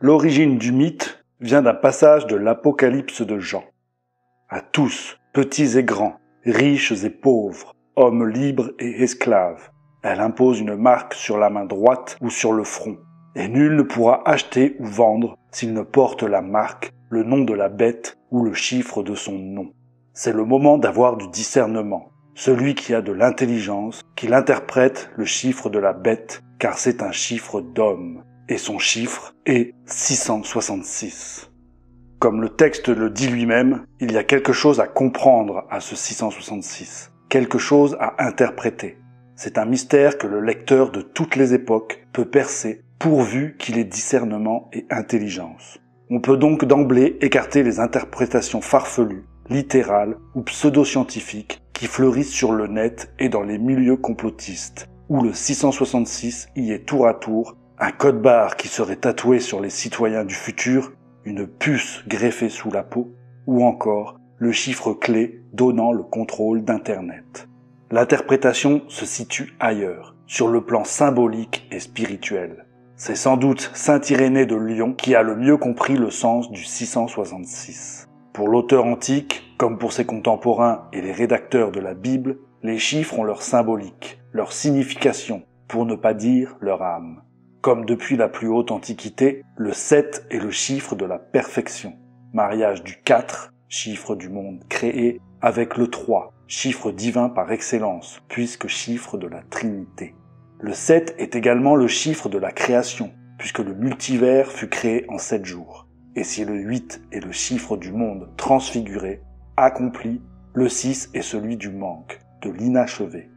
L'origine du mythe vient d'un passage de l'Apocalypse de Jean. À tous, petits et grands, riches et pauvres, hommes libres et esclaves, elle impose une marque sur la main droite ou sur le front, et nul ne pourra acheter ou vendre s'il ne porte la marque, le nom de la bête ou le chiffre de son nom. C'est le moment d'avoir du discernement. Celui qui a de l'intelligence, qu'il interprète le chiffre de la bête, car c'est un chiffre d'homme, et son chiffre est 666. Comme le texte le dit lui-même, il y a quelque chose à comprendre à ce 666, quelque chose à interpréter. C'est un mystère que le lecteur de toutes les époques peut percer, pourvu qu'il ait discernement et intelligence. On peut donc d'emblée écarter les interprétations farfelues, littérales ou pseudo-scientifiques qui fleurissent sur le net et dans les milieux complotistes, où le 666 y est tour à tour un code-barre qui serait tatoué sur les citoyens du futur, une puce greffée sous la peau, ou encore le chiffre clé donnant le contrôle d'Internet. L'interprétation se situe ailleurs, sur le plan symbolique et spirituel. C'est sans doute saint Irénée de Lyon qui a le mieux compris le sens du 666. Pour l'auteur antique, comme pour ses contemporains et les rédacteurs de la Bible, les chiffres ont leur symbolique, leur signification, pour ne pas dire leur âme. Comme depuis la plus haute antiquité, le 7 est le chiffre de la perfection. Mariage du 4, chiffre du monde créé, avec le 3, chiffre divin par excellence, puisque chiffre de la Trinité. Le 7 est également le chiffre de la création, puisque le multivers fut créé en 7 jours. Et si le 8 est le chiffre du monde transfiguré, accompli, le 6 est celui du manque, de l'inachevé.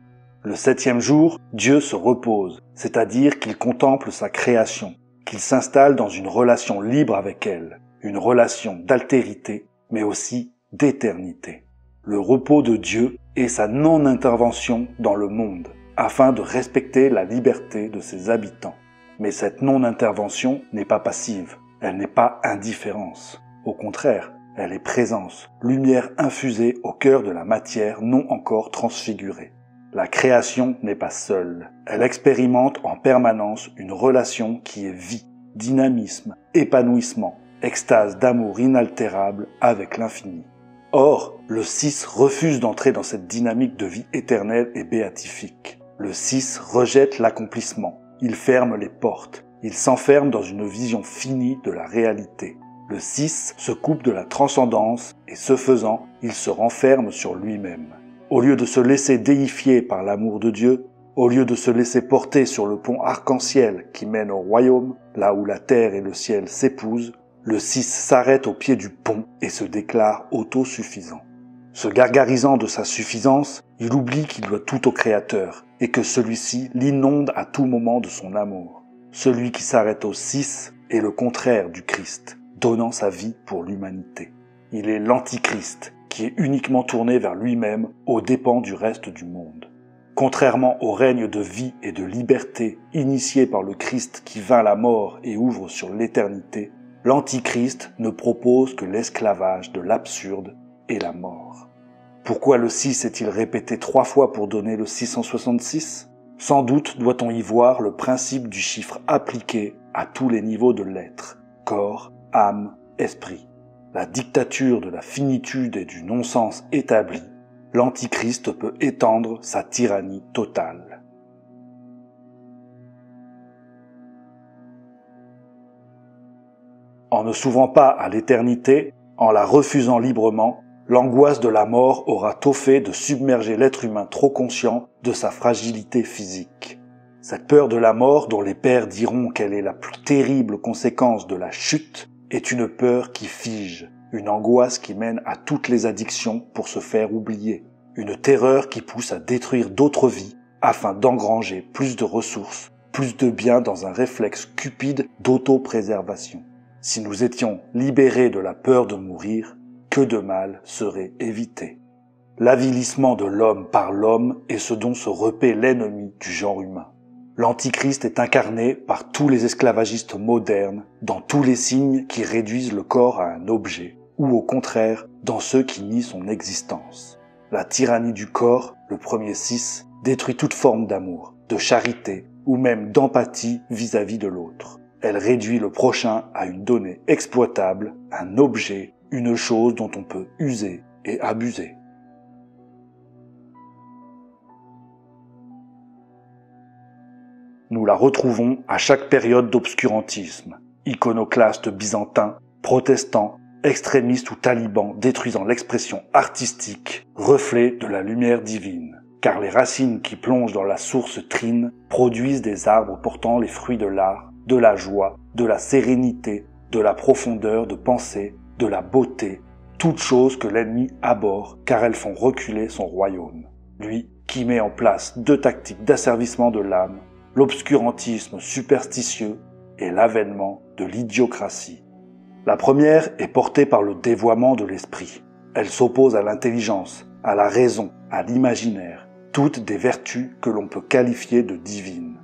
Le 7e jour, Dieu se repose, c'est-à-dire qu'il contemple sa création, qu'il s'installe dans une relation libre avec elle, une relation d'altérité, mais aussi d'éternité. Le repos de Dieu est sa non-intervention dans le monde, afin de respecter la liberté de ses habitants. Mais cette non-intervention n'est pas passive, elle n'est pas indifférence. Au contraire, elle est présence, lumière infusée au cœur de la matière non encore transfigurée. La création n'est pas seule, elle expérimente en permanence une relation qui est vie, dynamisme, épanouissement, extase d'amour inaltérable avec l'infini. Or, le 6 refuse d'entrer dans cette dynamique de vie éternelle et béatifique. Le 6 rejette l'accomplissement, il ferme les portes, il s'enferme dans une vision finie de la réalité. Le 6 se coupe de la transcendance et ce faisant, il se renferme sur lui-même. Au lieu de se laisser déifier par l'amour de Dieu, au lieu de se laisser porter sur le pont arc-en-ciel qui mène au royaume, là où la terre et le ciel s'épousent, le 6 s'arrête au pied du pont et se déclare autosuffisant. Se gargarisant de sa suffisance, il oublie qu'il doit tout au Créateur et que celui-ci l'inonde à tout moment de son amour. Celui qui s'arrête au 6 est le contraire du Christ, donnant sa vie pour l'humanité. Il est l'Antichrist, qui est uniquement tourné vers lui-même aux dépens du reste du monde. Contrairement au règne de vie et de liberté initié par le Christ qui vainc la mort et ouvre sur l'éternité, l'Antichrist ne propose que l'esclavage de l'absurde et la mort. Pourquoi le 6 est-il répété 3 fois pour donner le 666 ? Sans doute doit-on y voir le principe du chiffre appliqué à tous les niveaux de l'être, corps, âme, esprit. La dictature de la finitude et du non-sens établie, l'Antichrist peut étendre sa tyrannie totale. En ne s'ouvrant pas à l'éternité, en la refusant librement, l'angoisse de la mort aura tôt fait de submerger l'être humain trop conscient de sa fragilité physique. Cette peur de la mort, dont les pères diront qu'elle est la plus terrible conséquence de la chute, est une peur qui fige, une angoisse qui mène à toutes les addictions pour se faire oublier, une terreur qui pousse à détruire d'autres vies afin d'engranger plus de ressources, plus de biens dans un réflexe cupide d'autopréservation. Si nous étions libérés de la peur de mourir, que de mal serait évité. L'avilissement de l'homme par l'homme est ce dont se repaît l'ennemi du genre humain. L'Antichrist est incarné par tous les esclavagistes modernes, dans tous les signes qui réduisent le corps à un objet, ou au contraire, dans ceux qui nient son existence. La tyrannie du corps, le premier 6, détruit toute forme d'amour, de charité, ou même d'empathie vis-à-vis de l'autre. Elle réduit le prochain à une donnée exploitable, un objet, une chose dont on peut user et abuser. Nous la retrouvons à chaque période d'obscurantisme, iconoclaste byzantin, protestant, extrémiste ou taliban détruisant l'expression artistique, reflet de la lumière divine. Car les racines qui plongent dans la source trine produisent des arbres portant les fruits de l'art, de la joie, de la sérénité, de la profondeur de pensée, de la beauté, toutes choses que l'ennemi abhorre car elles font reculer son royaume. Lui qui met en place 2 tactiques d'asservissement de l'âme, l'obscurantisme superstitieux et l'avènement de l'idiocratie. La première est portée par le dévoiement de l'esprit. Elle s'oppose à l'intelligence, à la raison, à l'imaginaire, toutes des vertus que l'on peut qualifier de divines.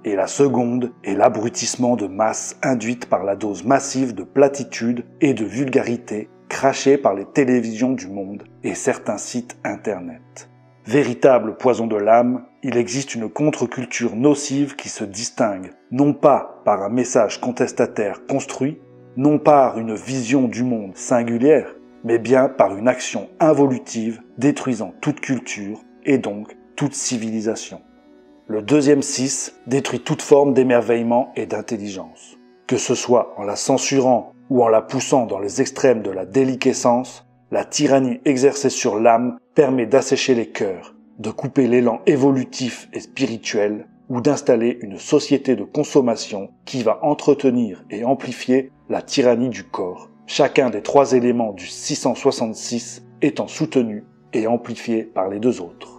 Et la seconde est l'abrutissement de masse induite par la dose massive de platitude et de vulgarité crachée par les télévisions du monde et certains sites internet. Véritable poison de l'âme, il existe une contre-culture nocive qui se distingue, non pas par un message contestataire construit, non par une vision du monde singulière, mais bien par une action involutive détruisant toute culture et donc toute civilisation. Le deuxième 6 détruit toute forme d'émerveillement et d'intelligence. Que ce soit en la censurant ou en la poussant dans les extrêmes de la déliquescence, la tyrannie exercée sur l'âme permet d'assécher les cœurs, de couper l'élan évolutif et spirituel ou d'installer une société de consommation qui va entretenir et amplifier la tyrannie du corps, chacun des 3 éléments du 666 étant soutenu et amplifié par les 2 autres.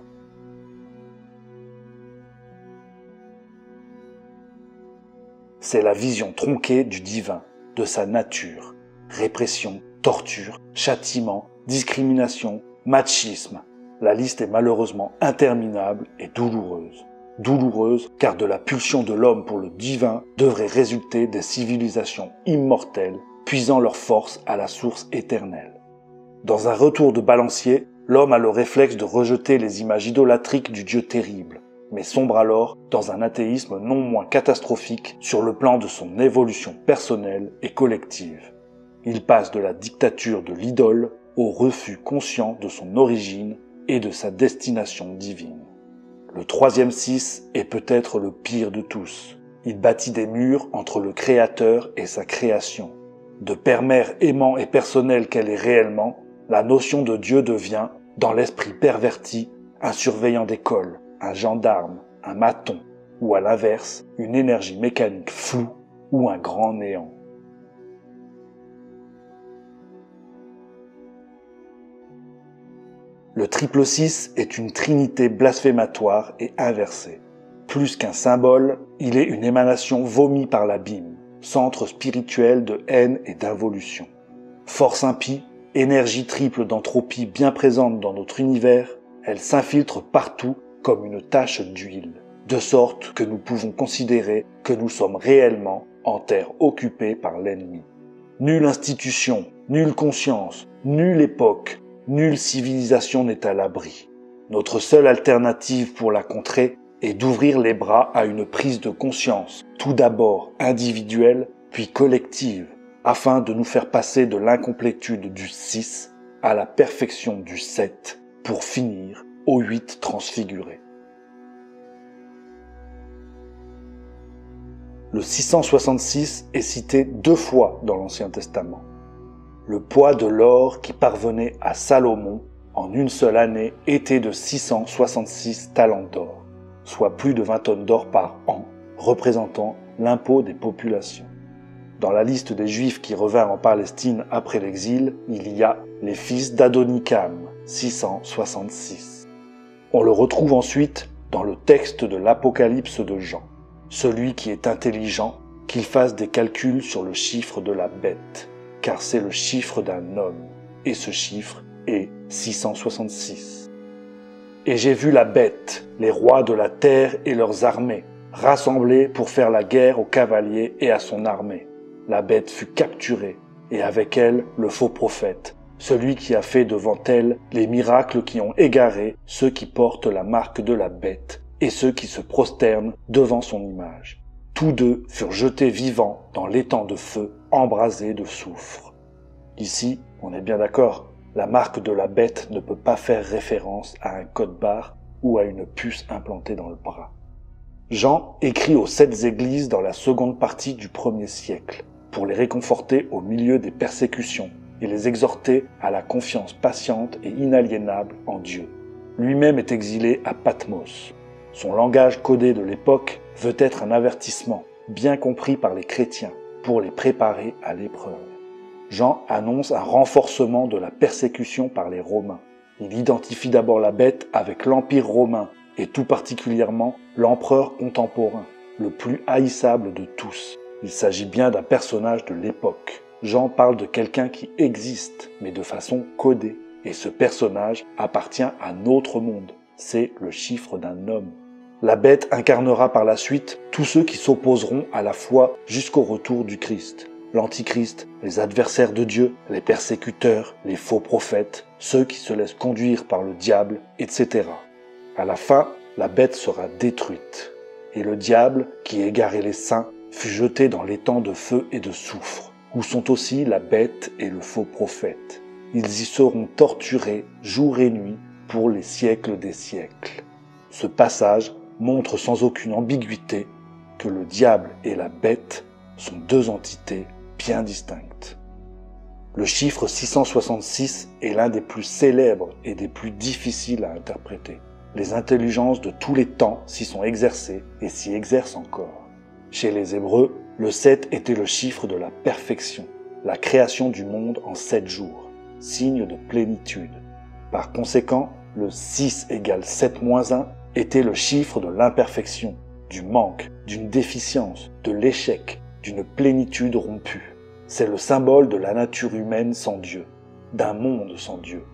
C'est la vision tronquée du divin, de sa nature. Répression, torture, châtiment, discrimination, machisme. La liste est malheureusement interminable et douloureuse. Douloureuse car de la pulsion de l'homme pour le divin devrait résulter des civilisations immortelles, puisant leur force à la source éternelle. Dans un retour de balancier, l'homme a le réflexe de rejeter les images idolâtriques du Dieu terrible, mais sombre alors dans un athéisme non moins catastrophique sur le plan de son évolution personnelle et collective. Il passe de la dictature de l'idole au refus conscient de son origine et de sa destination divine. Le 3e 6 est peut-être le pire de tous. Il bâtit des murs entre le Créateur et sa création. De père-mère aimant et personnel qu'elle est réellement, la notion de Dieu devient, dans l'esprit perverti, un surveillant d'école, un gendarme, un maton, ou à l'inverse, une énergie mécanique floue ou un grand néant. Le triple 6 est une trinité blasphématoire et inversée. Plus qu'un symbole, il est une émanation vomie par l'abîme, centre spirituel de haine et d'involution. Force impie, énergie triple d'entropie bien présente dans notre univers, elle s'infiltre partout comme une tache d'huile, de sorte que nous pouvons considérer que nous sommes réellement en terre occupée par l'ennemi. Nulle institution, nulle conscience, nulle époque, nulle civilisation n'est à l'abri. Notre seule alternative pour la contrer est d'ouvrir les bras à une prise de conscience, tout d'abord individuelle, puis collective, afin de nous faire passer de l'incomplétude du 6 à la perfection du 7, pour finir au 8 transfiguré. Le 666 est cité 2 fois dans l'Ancien Testament. Le poids de l'or qui parvenait à Salomon en une seule année était de 666 talents d'or, soit plus de 20 tonnes d'or par an, représentant l'impôt des populations. Dans la liste des Juifs qui revinrent en Palestine après l'exil, il y a les fils d'Adonikam, 666. On le retrouve ensuite dans le texte de l'Apocalypse de Jean. Celui qui est intelligent, qu'il fasse des calculs sur le chiffre de la bête, car c'est le chiffre d'un homme, et ce chiffre est 666. Et j'ai vu la bête, les rois de la terre et leurs armées, rassemblés pour faire la guerre au cavalier et à son armée. La bête fut capturée, et avec elle le faux prophète, celui qui a fait devant elle les miracles qui ont égaré ceux qui portent la marque de la bête et ceux qui se prosternent devant son image. tous deux furent jetés vivants dans l'étang de feu embrasé de soufre. Ici, on est bien d'accord, la marque de la bête ne peut pas faire référence à un code-barre ou à une puce implantée dans le bras. Jean écrit aux 7 églises dans la seconde partie du 1er siècle, pour les réconforter au milieu des persécutions et les exhorter à la confiance patiente et inaliénable en Dieu. Lui-même est exilé à Patmos. Son langage codé de l'époque veut être un avertissement, bien compris par les chrétiens, pour les préparer à l'épreuve. Jean annonce un renforcement de la persécution par les Romains. Il identifie d'abord la bête avec l'Empire romain, et tout particulièrement l'empereur contemporain, le plus haïssable de tous. Il s'agit bien d'un personnage de l'époque. Jean parle de quelqu'un qui existe, mais de façon codée. Et ce personnage appartient à notre monde. C'est le chiffre d'un homme. La bête incarnera par la suite tous ceux qui s'opposeront à la foi jusqu'au retour du Christ. L'Antichrist, les adversaires de Dieu, les persécuteurs, les faux prophètes, ceux qui se laissent conduire par le diable, etc. À la fin, la bête sera détruite. Et le diable, qui égarait les saints, fut jeté dans l'étang de feu et de soufre, où sont aussi la bête et le faux prophète. Ils y seront torturés jour et nuit pour les siècles des siècles. Ce passage montre sans aucune ambiguïté que le diable et la bête sont 2 entités bien distinctes. Le chiffre 666 est l'un des plus célèbres et des plus difficiles à interpréter. Les intelligences de tous les temps s'y sont exercées et s'y exercent encore. Chez les Hébreux, le 7 était le chiffre de la perfection, la création du monde en 7 jours, signe de plénitude. Par conséquent, le 6 égale 7 moins 1 était le chiffre de l'imperfection, du manque, d'une déficience, de l'échec, d'une plénitude rompue. C'est le symbole de la nature humaine sans Dieu, d'un monde sans Dieu.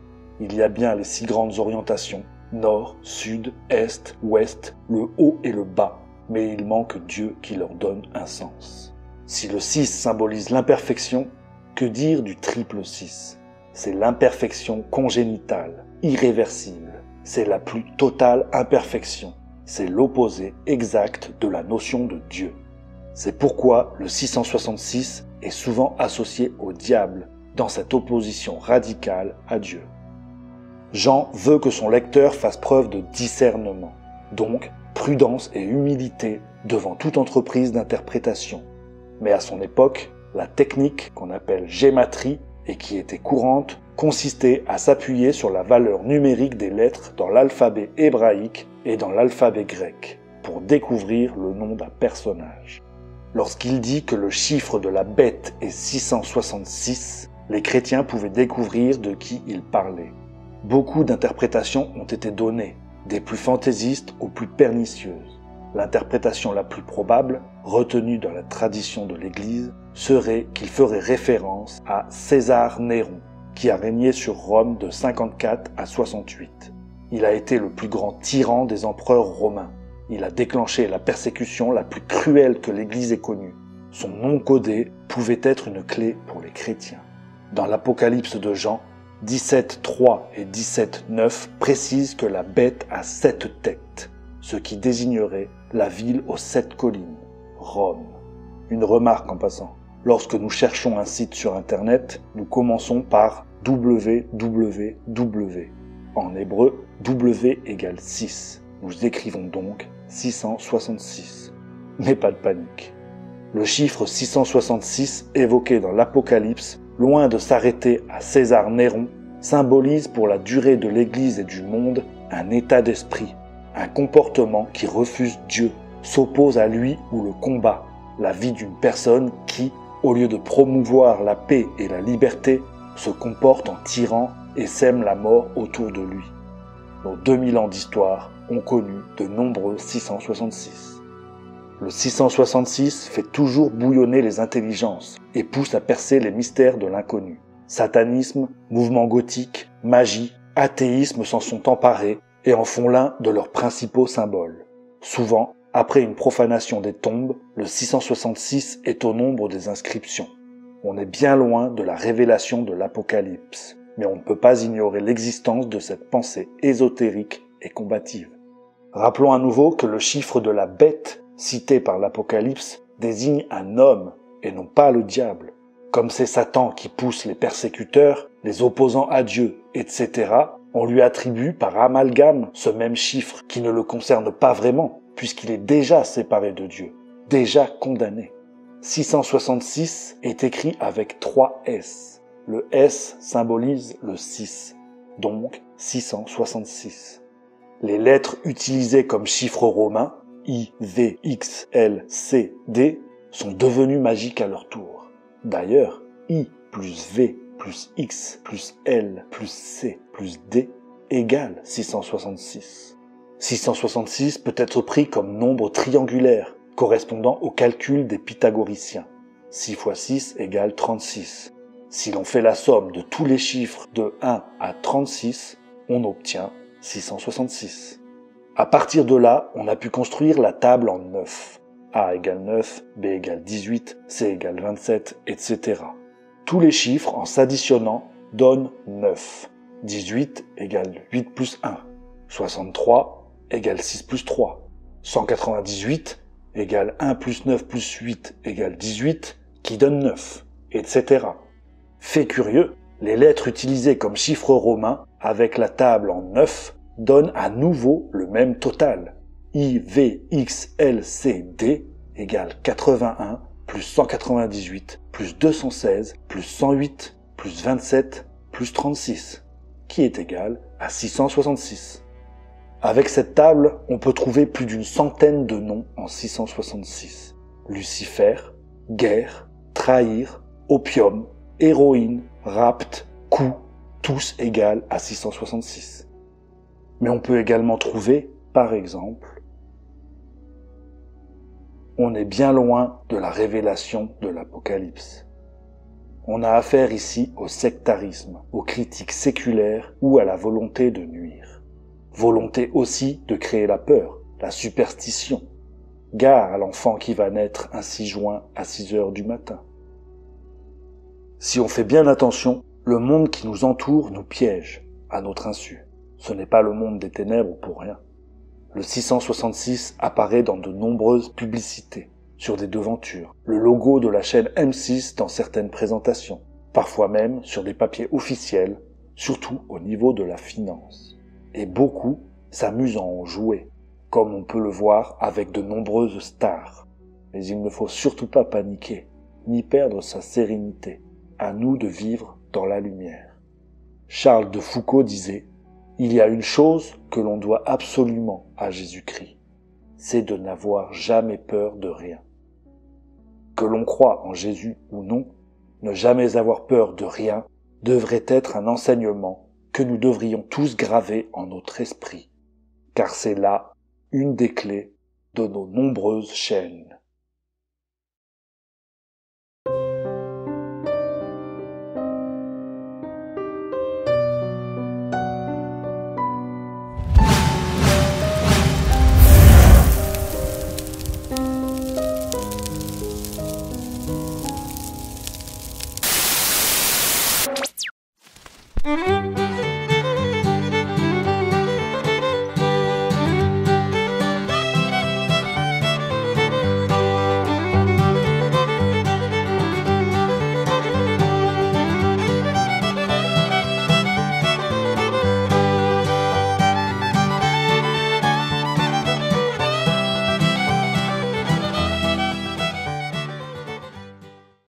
Il y a bien les 6 grandes orientations, nord, sud, est, ouest, le haut et le bas, mais il manque Dieu qui leur donne un sens. Si le 6 symbolise l'imperfection, que dire du triple 6 ? C'est l'imperfection congénitale, irréversible. C'est la plus totale imperfection. C'est l'opposé exact de la notion de Dieu. C'est pourquoi le 666 est souvent associé au diable dans cette opposition radicale à Dieu. Jean veut que son lecteur fasse preuve de discernement, donc prudence et humilité devant toute entreprise d'interprétation. Mais à son époque, la technique qu'on appelle gématrie et qui était courante consistait à s'appuyer sur la valeur numérique des lettres dans l'alphabet hébraïque et dans l'alphabet grec pour découvrir le nom d'un personnage. Lorsqu'il dit que le chiffre de la bête est 666, les chrétiens pouvaient découvrir de qui il parlait. Beaucoup d'interprétations ont été données, des plus fantaisistes aux plus pernicieuses. L'interprétation la plus probable, retenue dans la tradition de l'Église, serait qu'il ferait référence à César Néron, qui a régné sur Rome de 54 à 68. Il a été le plus grand tyran des empereurs romains. Il a déclenché la persécution la plus cruelle que l'Église ait connue. Son nom codé pouvait être une clé pour les chrétiens. Dans l'Apocalypse de Jean, 17.3 et 17.9 précisent que la bête a 7 têtes, ce qui désignerait la ville aux 7 collines, Rome. Une remarque en passant. Lorsque nous cherchons un site sur Internet, nous commençons par www. En hébreu, W égale 6. Nous écrivons donc 666. Mais pas de panique. Le chiffre 666 évoqué dans l'Apocalypse, loin de s'arrêter à César Néron, symbolise pour la durée de l'Église et du monde un état d'esprit, un comportement qui refuse Dieu, s'oppose à lui ou le combat, la vie d'une personne qui, au lieu de promouvoir la paix et la liberté, se comporte en tyran et sème la mort autour de lui. Nos 2000 ans d'histoire ont connu de nombreux 666. Le 666 fait toujours bouillonner les intelligences et pousse à percer les mystères de l'inconnu. Satanisme, mouvement gothique, magie, athéisme s'en sont emparés et en font l'un de leurs principaux symboles. Souvent, après une profanation des tombes, le 666 est au nombre des inscriptions. On est bien loin de la révélation de l'Apocalypse, mais on ne peut pas ignorer l'existence de cette pensée ésotérique et combative. Rappelons à nouveau que le chiffre de la bête cité par l'Apocalypse, désigne un homme et non pas le diable. Comme c'est Satan qui pousse les persécuteurs, les opposants à Dieu, etc., on lui attribue par amalgame ce même chiffre qui ne le concerne pas vraiment, puisqu'il est déjà séparé de Dieu, déjà condamné. 666 est écrit avec 3 S. Le S symbolise le 6, donc 666. Les lettres utilisées comme chiffres romains, I, V, X, L, C, D, sont devenues magiques à leur tour. D'ailleurs, I plus V plus X plus L plus C plus D égale 666. 666 peut être pris comme nombre triangulaire, correspondant au calcul des pythagoriciens. 6 fois 6 égale 36. Si l'on fait la somme de tous les chiffres de 1 à 36, on obtient 666. À partir de là, on a pu construire la table en 9. A égale 9, B égale 18, C égale 27, etc. Tous les chiffres, en s'additionnant, donnent 9. 18 égale 8 plus 1. 63 égale 6 plus 3. 198 égale 1 plus 9 plus 8 égale 18, qui donne 9, etc. Fait curieux, les lettres utilisées comme chiffres romains, avec la table en 9, donnent à nouveau le même total. I, V, X, L, C, D égale 81 plus 198 plus 216 plus 108 plus 27 plus 36, qui est égal à 666. Avec cette table, on peut trouver plus d'une centaine de noms en 666. Lucifer, guerre, trahir, opium, héroïne, rapt, coup, tous égales à 666. Mais on peut également trouver, par exemple, on est bien loin de la révélation de l'Apocalypse. On a affaire ici au sectarisme, aux critiques séculaires ou à la volonté de nuire. Volonté aussi de créer la peur, la superstition. Gare à l'enfant qui va naître un 6 juin à 6 heures du matin. Si on fait bien attention, le monde qui nous entoure nous piège, à notre insu. Ce n'est pas le monde des ténèbres pour rien. Le 666 apparaît dans de nombreuses publicités, sur des devantures, le logo de la chaîne M6 dans certaines présentations, parfois même sur des papiers officiels, surtout au niveau de la finance. Et beaucoup s'amusent à en jouer, comme on peut le voir avec de nombreuses stars. Mais il ne faut surtout pas paniquer, ni perdre sa sérénité. À nous de vivre dans la lumière. Charles de Foucault disait « Il y a une chose que l'on doit absolument à Jésus-Christ, c'est de n'avoir jamais peur de rien. Que l'on croit en Jésus ou non, ne jamais avoir peur de rien devrait être un enseignement que nous devrions tous graver en notre esprit, car c'est là une des clés de nos nombreuses chaînes.